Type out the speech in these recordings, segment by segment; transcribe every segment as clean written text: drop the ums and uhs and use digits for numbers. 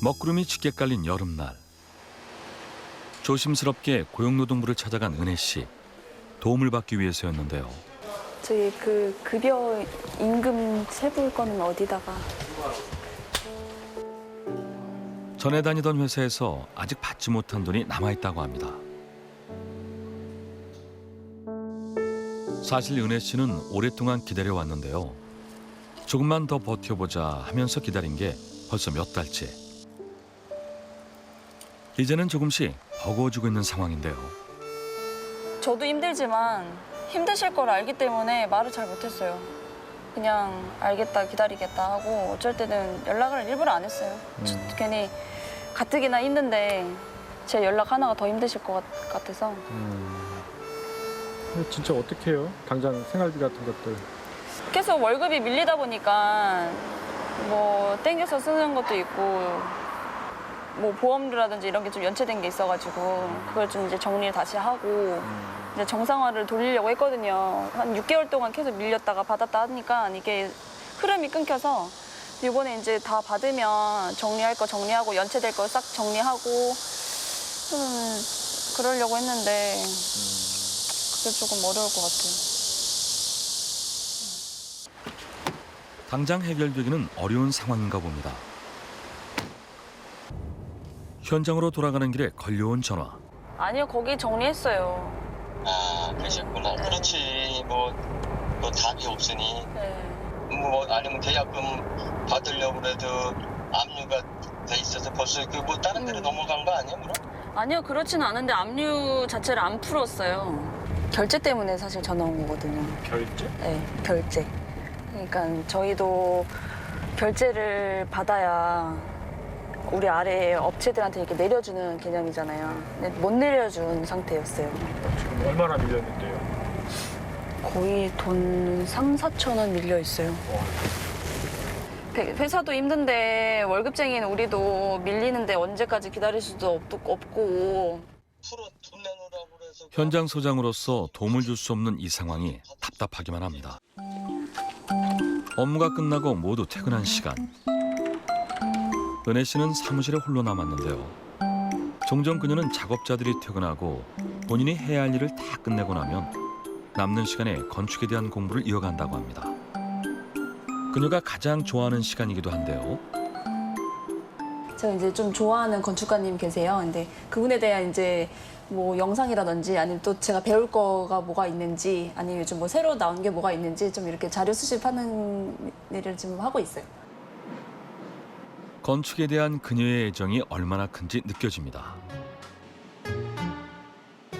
먹구름이 짙게 깔린 여름날. 조심스럽게 고용노동부를 찾아간 은혜 씨. 도움을 받기 위해서였는데요. 저희 그 급여 임금 체불 거는 어디다가? 전에 다니던 회사에서 아직 받지 못한 돈이 남아있다고 합니다. 사실 은혜 씨는 오랫동안 기다려왔는데요. 조금만 더 버텨보자 하면서 기다린 게 벌써 몇 달째. 이제는 조금씩 버거워지고 있는 상황인데요. 저도 힘들지만 힘드실 걸 알기 때문에 말을 잘 못했어요. 그냥 알겠다, 기다리겠다 하고 어쩔 때는 연락을 일부러 안 했어요. 괜히 가뜩이나 힘든데 제 연락 하나가 더 힘드실 것 같아서. 근데 진짜 어떻게 해요? 당장 생활비 같은 것들. 계속 월급이 밀리다 보니까 뭐 땡겨서 쓰는 것도 있고 뭐 보험료라든지 이런 게 좀 연체된 게 있어가지고 그걸 좀 이제 정리를 다시 하고 이제 정상화를 돌리려고 했거든요. 한 6개월 동안 계속 밀렸다가 받았다 하니까 이게 흐름이 끊겨서 이번에 이제 다 받으면 정리할 거 정리하고 연체될 거 싹 정리하고 그러려고 했는데 그게 조금 어려울 것 같아요. 당장 해결되기는 어려운 상황인가 봅니다. 현장으로 돌아가는 길에 걸려온 전화. 아니요, 거기 정리했어요. 아, 그러셨구나. 네. 그렇지. 뭐 답이 없으니 네. 뭐 아니면 계약금 받으려고 그래도 압류가 돼 있어서 벌써 그 뭐 다른 데로 넘어간 거 아니야, 그럼? 아니요, 그렇지는 않은데 압류 자체를 안 풀었어요. 결제 때문에 사실 전화 온 거거든요. 결제? 네, 결제. 그러니까 저희도 결제를 받아야 우리 아래 업체들한테 이렇게 내려주는 개념이잖아요. 근데 못 내려준 상태였어요. 지금 얼마나 밀렸는데요? 거의 돈 3, 4천 원 밀려 있어요. 회사도 힘든데 월급쟁이인 우리도 밀리는데 언제까지 기다릴 수도 없고. 풀어 돈 내놓으라고 그래서 현장 소장으로서 도움을 줄 수 없는 이 상황이 답답하기만 합니다. 업무가 끝나고 모두 퇴근한 시간. 은혜 씨는 사무실에 홀로 남았는데요. 종종 그녀는 작업자들이 퇴근하고 본인이 해야 할 일을 다 끝내고 나면 남는 시간에 건축에 대한 공부를 이어간다고 합니다. 그녀가 가장 좋아하는 시간이기도 한데요. 제가 이제 좀 좋아하는 건축가님 계세요. 근데 그분에 대한 이제 뭐 영상이라든지 아니면 또 제가 배울 거가 뭐가 있는지 아니면 요즘 뭐 새로 나온 게 뭐가 있는지 좀 이렇게 자료 수집하는 일을 지금 하고 있어요. 건축에 대한 그녀의 애정이 얼마나 큰지 느껴집니다.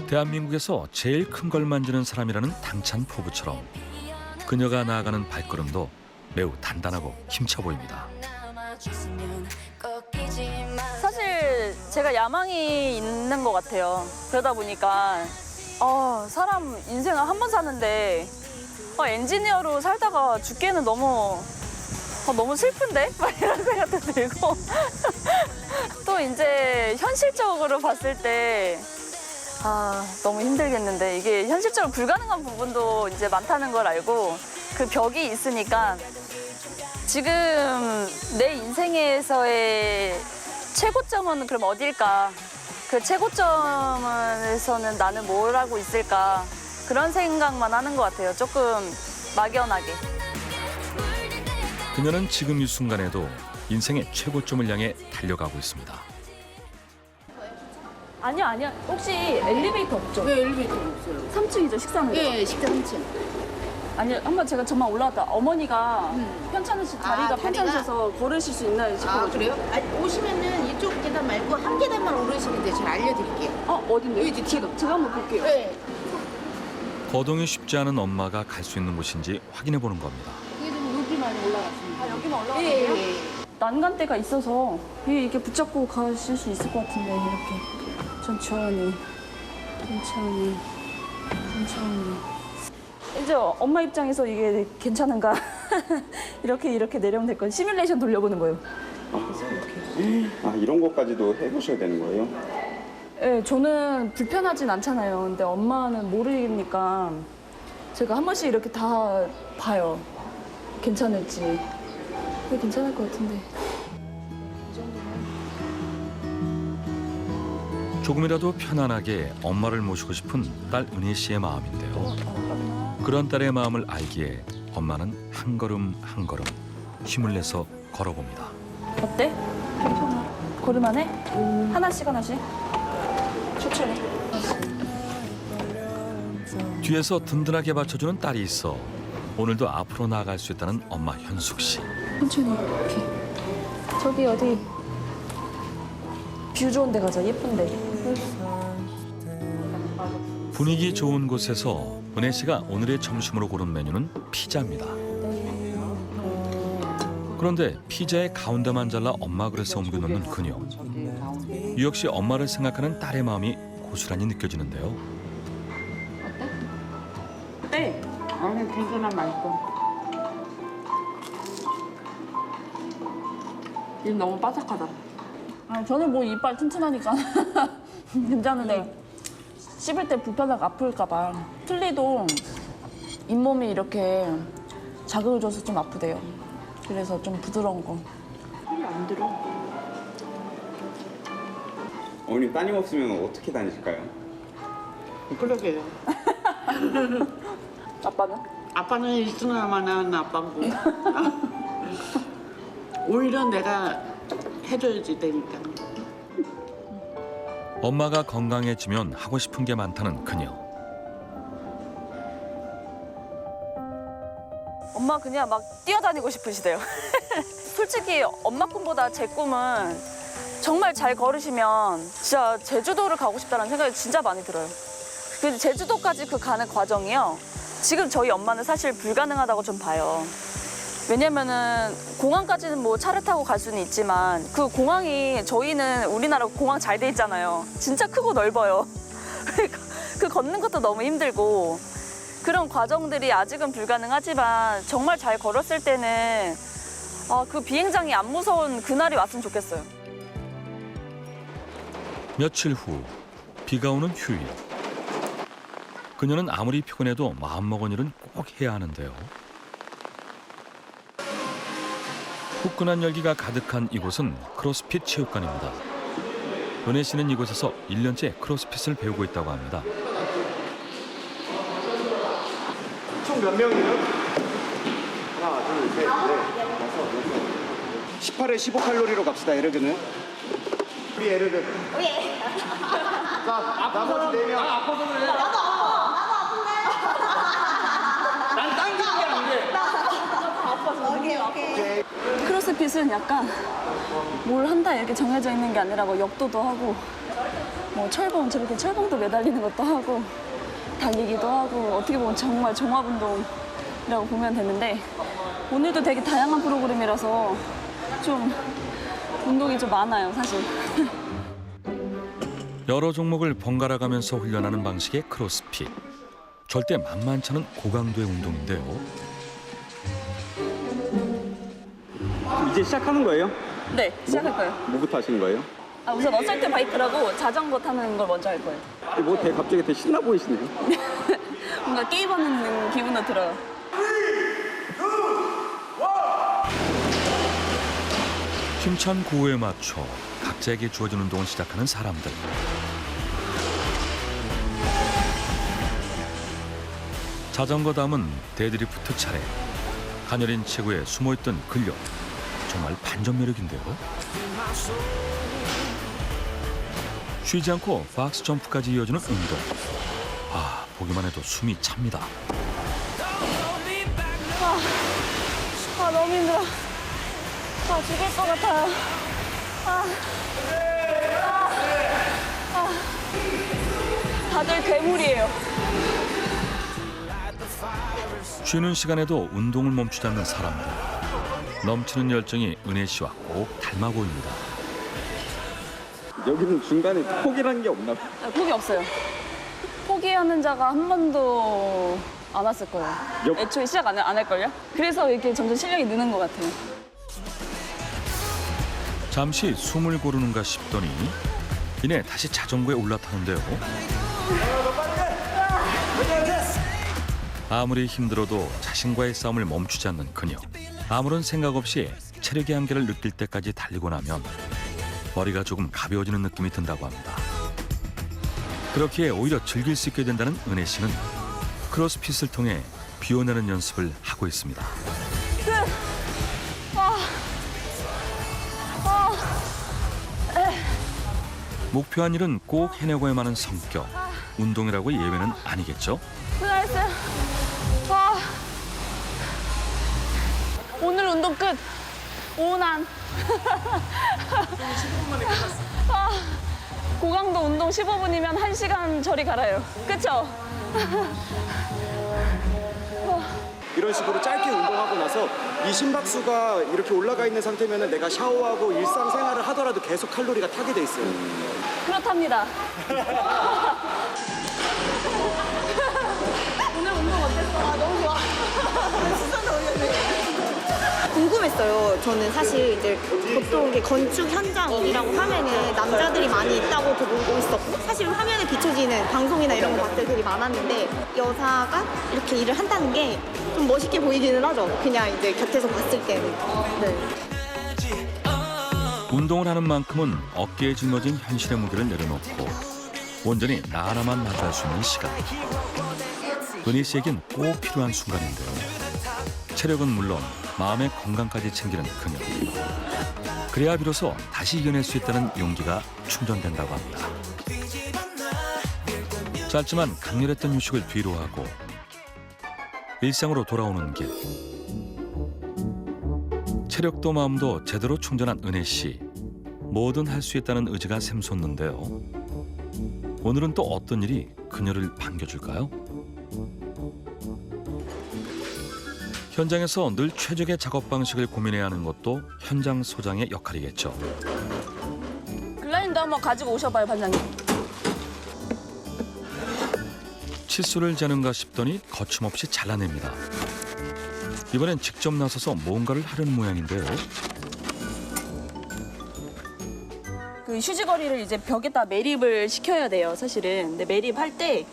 대한민국에서 제일 큰 걸 만지는 사람이라는 당찬 포부처럼 그녀가 나아가는 발걸음도 매우 단단하고 힘차 보입니다. 사실 제가 야망이 있는 것 같아요. 그러다 보니까 사람 인생을 한 번 사는데 엔지니어로 살다가 죽기에는 너무 슬픈데? 막 이런 생각도 들고 또 이제 현실적으로 봤을 때 너무 힘들겠는데 이게 현실적으로 불가능한 부분도 이제 많다는 걸 알고 그 벽이 있으니까 지금 내 인생에서의 최고점은 그럼 어딜까? 그 최고점에서는 나는 뭘 하고 있을까? 그런 생각만 하는 것 같아요. 조금 막연하게. 그녀는 지금 이 순간에도 인생의 최고점을 향해 달려가고 있습니다. 아니요. 혹시 엘리베이터 없죠? 네, 엘리베이터 없어요. 3층이죠, 식사는? 예, 식당 3층. 아니요, 한번 제가 전만 올라왔다. 어머니가 다리가 다리가? 편찮으셔서 걸으실 수 있나 싶어가지고. 그래요? 오시면은 이쪽 계단 말고 한 계단만 오르시는데 제가 알려드릴게요. 어딘데요? 여기 뒤로. 제가 한번 볼게요. 네. 거동이 쉽지 않은 엄마가 갈 수 있는 곳인지 확인해 보는 겁니다. 여기는 여기만 올라갔습니다. 여기만 올라가면 예, 돼요? 예. 난간대가 있어서 이렇게 붙잡고 가실 수 있을 것 같은데 이렇게 천천히. 이제 엄마 입장에서 이게 괜찮은가? 이렇게 내려면 될 거예요. 시뮬레이션 돌려보는 거예요. 이런 것까지도 해보셔야 되는 거예요? 네, 저는 불편하진 않잖아요. 근데 엄마는 모르니까 제가 한 번씩 이렇게 다 봐요. 괜찮을지. 괜찮을 것 같은데. 이 정도면. 조금이라도 편안하게 엄마를 모시고 싶은 딸 은혜 씨의 마음인데요. 그런 딸의 마음을 알기에 엄마는 한 걸음 한 걸음 힘을 내서 걸어봅니다. 어때? 걸을만해? 하나씩 하나씩? 천천히. 뒤에서 든든하게 받쳐주는 딸이 있어 오늘도 앞으로 나아갈 수 있다는 엄마 현숙 씨. 천천히 이렇게. 저기 어디 뷰 좋은 데 가자. 예쁜데. 분위기 좋은 곳에서 은혜 씨가 오늘의 점심으로 고른 메뉴는 피자입니다. 그런데 피자의 가운데만 잘라 엄마 그릇에 옮겨놓는 그녀. 유 역시 엄마를 생각하는 딸의 마음이 고스란히 느껴지는데요. 네. 아니 괜찮아 맛있어. 입 너무 바삭하다. 아, 저는 뭐 이빨 튼튼하니까 괜찮은데 씹을 때 불편하고 아플까 봐. 틀니도 잇몸이 이렇게 자극을 줘서 좀 아프대요. 그래서 좀 부드러운 거. 안 들어. 어머님 따님 없으면 어떻게 다니실까요? 그러게요. 아빠는? 아빠는 있으나마나 아빠고. 오히려 내가 해줘야지 되니까. 엄마가 건강해지면 하고 싶은 게 많다는 그녀. 엄마 그냥 막 뛰어다니고 싶으시대요. 솔직히 엄마 꿈보다 제 꿈은 정말 잘 걸으시면 진짜 제주도를 가고 싶다는 생각이 진짜 많이 들어요. 그 제주도까지 그 가는 과정이요. 지금 저희 엄마는 사실 불가능하다고 좀 봐요. 왜냐면은 공항까지는 뭐 차를 타고 갈 수는 있지만 그 공항이 저희는 우리나라 공항 잘 돼 있잖아요. 진짜 크고 넓어요. 그러니까 그 걷는 것도 너무 힘들고 그런 과정들이 아직은 불가능하지만 정말 잘 걸었을 때는 그 비행장이 안 무서운 그날이 왔으면 좋겠어요. 며칠 후 비가 오는 휴일. 그녀는 아무리 피곤해도 마음먹은 일은 꼭 해야 하는데요. 후끈한 열기가 가득한 이곳은 크로스핏 체육관입니다. 은혜 씨는 이곳에서 1년째 크로스핏을 배우고 있다고 합니다. 총 몇 명이요? 하나, 둘, 셋, 넷, 다섯, 여섯. 18에 15칼로리로 갑시다, 에르그는. 우리 에르그. 예. 자, 나머지 4명. 아, 아파서 그래. 나도 아픈데. 난 당기는 게 안 돼. 오케이. 크로스핏은 약간 뭘 한다 이렇게 정해져 있는 게 아니라 뭐 역도도 하고 뭐 철봉 저렇게 철봉도 매달리는 것도 하고 달리기도 하고 어떻게 보면 정말 종합운동이라고 보면 되는데 오늘도 되게 다양한 프로그램이라서 좀 운동이 좀 많아요 사실. 여러 종목을 번갈아 가면서 훈련하는 방식의 크로스핏. 절대 만만치 않은 고강도의 운동인데요. 이제 시작하는 거예요? 네 시작할 거예요. 뭐부터 하시는 거예요? 우선 어설트 바이크라고 자전거 타는 걸 먼저 할 거예요. 뭐 되게 갑자기 되게 신나 보이시네요. 뭔가 게임하는 기분도 들어요. 힘찬 구호에 맞춰 각자에게 주어진 운동을 시작하는 사람들. 자전거 담은 데드리프트 차례. 가녀린 체구에 숨어있던 근력. 정말 반전 매력인데요. 쉬지 않고 박스 점프까지 이어지는 운동. 보기만 해도 숨이 찹니다. 너무 힘들어. 죽을 것 같아요. 다들 괴물이에요. 쉬는 시간에도 운동을 멈추지 않는 사람들. 넘치는 열정이 은혜 씨와 꼭 닮아 보입니다. 여기는 중간에 포기라는 게 없나 봐요. 포기 없어요. 포기하는 자가 한 번도 안 왔을 거예요. 애초에 시작 안 할걸요? 그래서 이렇게 점점 실력이 느는 것 같아요. 잠시 숨을 고르는가 싶더니 이내 다시 자전거에 올라타는데요. 아무리 힘들어도 자신과의 싸움을 멈추지 않는 그녀. 아무런 생각 없이 체력의 한계를 느낄 때까지 달리고 나면 머리가 조금 가벼워지는 느낌이 든다고 합니다. 그렇기에 오히려 즐길 수 있게 된다는 은혜 씨는 크로스핏을 통해 비워내는 연습을 하고 있습니다. 목표한 일은 꼭 해내고야만 하는 성격. 운동이라고 예외는 아니겠죠? 수고했어요. 와. 오늘 운동 끝. 오난. 15분 만에 끝났어. 고강도 운동 15분이면 1시간 저리 갈아요. 그쵸? 이런 식으로 짧게 운동하고 나서 이 심박수가 이렇게 올라가 있는 상태면 내가 샤워하고 일상생활을 하더라도 계속 칼로리가 타게 돼 있어요. 그렇답니다. 오늘 운동 어땠어? 너무 좋아. 궁금했어요. 저는 사실 이제 보통 이게 건축 현장이라고 하면은 남자들이 많이 있다고 보고 있었고, 사실 화면에 비춰지는 방송이나 이런 거 봤을 때 되게 많았는데, 여자가 이렇게 일을 한다는 게 좀 멋있게 보이기는 하죠. 그냥 이제 곁에서 봤을 때는. 네. 운동을 하는 만큼은 어깨에 짊어진 현실의 무게를 내려놓고 온전히 나 하나만 마주할 수 있는 시간. 은희 씨에겐 꼭 필요한 순간인데요. 체력은 물론 마음의 건강까지 챙기는 그녀. 그래야 비로소 다시 이겨낼 수 있다는 용기가 충전된다고 합니다. 짧지만 강렬했던 휴식을 뒤로하고 일상으로 돌아오는 길. 체력도 마음도 제대로 충전한 은혜 씨. 뭐든 할 수 있다는 의지가 샘솟는데요. 오늘은 또 어떤 일이 그녀를 반겨줄까요? 현장에서 늘 최적의 작업 방식을 고민해야 하는 것도 현장 소장의 역할이겠죠. 글라인더 한번 가지고 오셔봐요, 반장님. 치수를 재는가 싶더니 거침없이 잘라냅니다. 이번엔 직접 나서서 뭔가를 하려는 모양인데요. 그 휴지거리를 이제 벽에다 매립을 시켜야 돼요, 사실은. 근데 매립할 때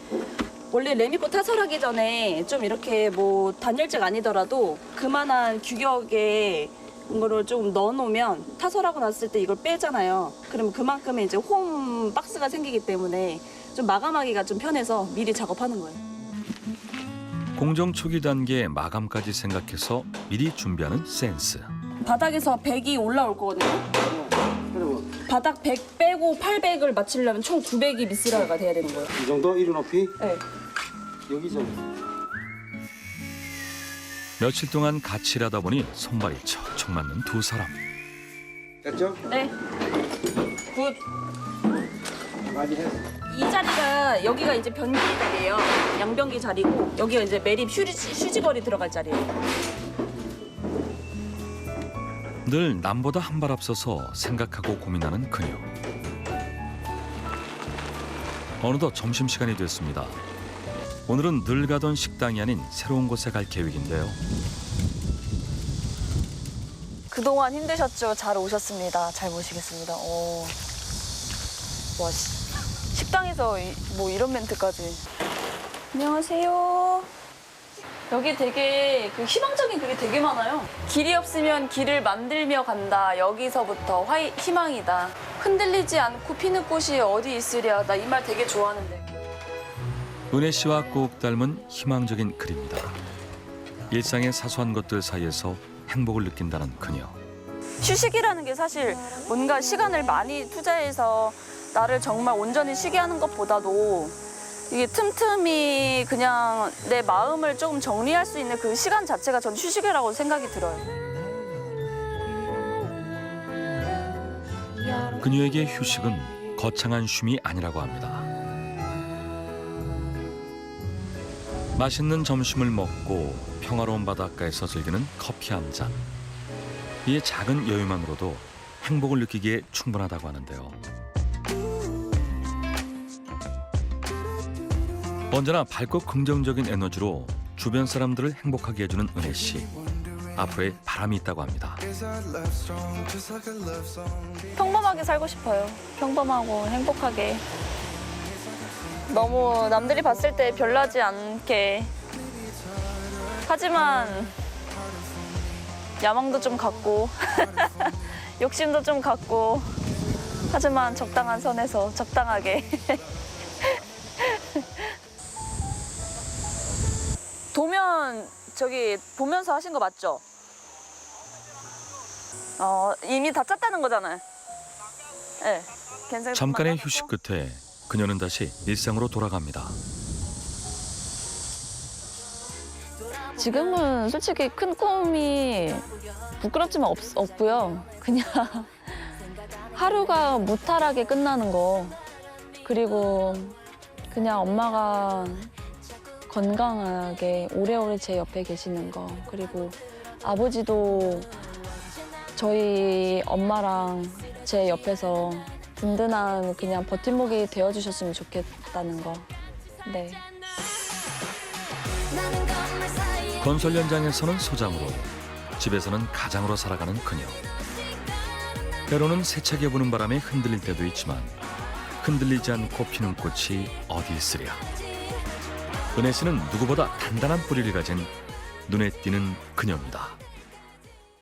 원래 레미코 타설하기 전에 좀 이렇게 뭐 단열재가 아니더라도 그만한 규격의 거를 좀 넣어놓으면 타설하고 났을 때 이걸 빼잖아요. 그러면 그만큼의 이제 홈 박스가 생기기 때문에 좀 마감하기가 좀 편해서 미리 작업하는 거예요. 공정 초기 단계의 마감까지 생각해서 미리 준비하는 센스. 바닥에서 100이 올라올 거거든요. 바닥 100 빼고 800을 맞추려면 총 900이 미스라가 돼야 되는 거예요. 이 정도? 이루 높이? 네. 여기서. 며칠 동안 같이 일하다 보니 손발이 척척 맞는 두 사람. 됐죠? 네. 굿. 많이 했어. 이 자리가 여기가 이제 변기 자리예요. 양변기 자리고 여기가 이제 매립 휴지거리 들어갈 자리예요. 늘 남보다 한 발 앞서서 생각하고 고민하는 그녀. 어느덧 점심시간이 됐습니다. 오늘은 늘 가던 식당이 아닌 새로운 곳에 갈 계획인데요. 그동안 힘드셨죠? 잘 오셨습니다. 잘 모시겠습니다. 오. 와, 식당에서 뭐 이런 멘트까지. 안녕하세요. 여기 되게 그 희망적인 그게 되게 많아요. 길이 없으면 길을 만들며 간다. 여기서부터 희망이다. 흔들리지 않고 피는 꽃이 어디 있으랴. 나 이 말 되게 좋아하는데. 은혜 씨와 꼭 닮은 희망적인 글입니다. 일상의 사소한 것들 사이에서 행복을 느낀다는 그녀. 휴식이라는 게 사실 뭔가 시간을 많이 투자해서 나를 정말 온전히 쉬게 하는 것보다도 이게 틈틈이 그냥 내 마음을 조금 정리할 수 있는 그 시간 자체가 전 휴식이라고 생각이 들어요. 그녀에게 휴식은 거창한 쉼이 아니라고 합니다. 맛있는 점심을 먹고 평화로운 바닷가에서 즐기는 커피 한 잔. 이 작은 여유만으로도 행복을 느끼기에 충분하다고 하는데요. 언제나 밝고 긍정적인 에너지로 주변 사람들을 행복하게 해주는 은혜 씨. 앞으로의 바람이 있다고 합니다. 평범하게 살고 싶어요. 평범하고 행복하게. 너무 남들이 봤을 때 별나지 않게. 하지만 야망도 좀 갖고 욕심도 좀 갖고 하지만 적당한 선에서 적당하게 그러면 저기 보면서 하신 거 맞죠? 이미 다 짰다는 거잖아요. 네. 괜찮. 잠깐의 휴식 끝에 그녀는 다시 일상으로 돌아갑니다. 지금은 솔직히 큰 꿈이 부끄럽지만 없고요. 그냥 하루가 무탈하게 끝나는 거. 그리고 그냥 엄마가 건강하게 오래오래 제 옆에 계시는 거. 그리고 아버지도 저희 엄마랑 제 옆에서 든든한 그냥 버팀목이 되어주셨으면 좋겠다는 거. 네. 건설 현장에서는 소장으로, 집에서는 가장으로 살아가는 그녀. 때로는 세차게 부는 바람에 흔들릴 때도 있지만 흔들리지 않고 피는 꽃이 어디 있으랴. 은혜 씨는 누구보다 단단한 뿌리를 가진 눈에 띄는 그녀입니다.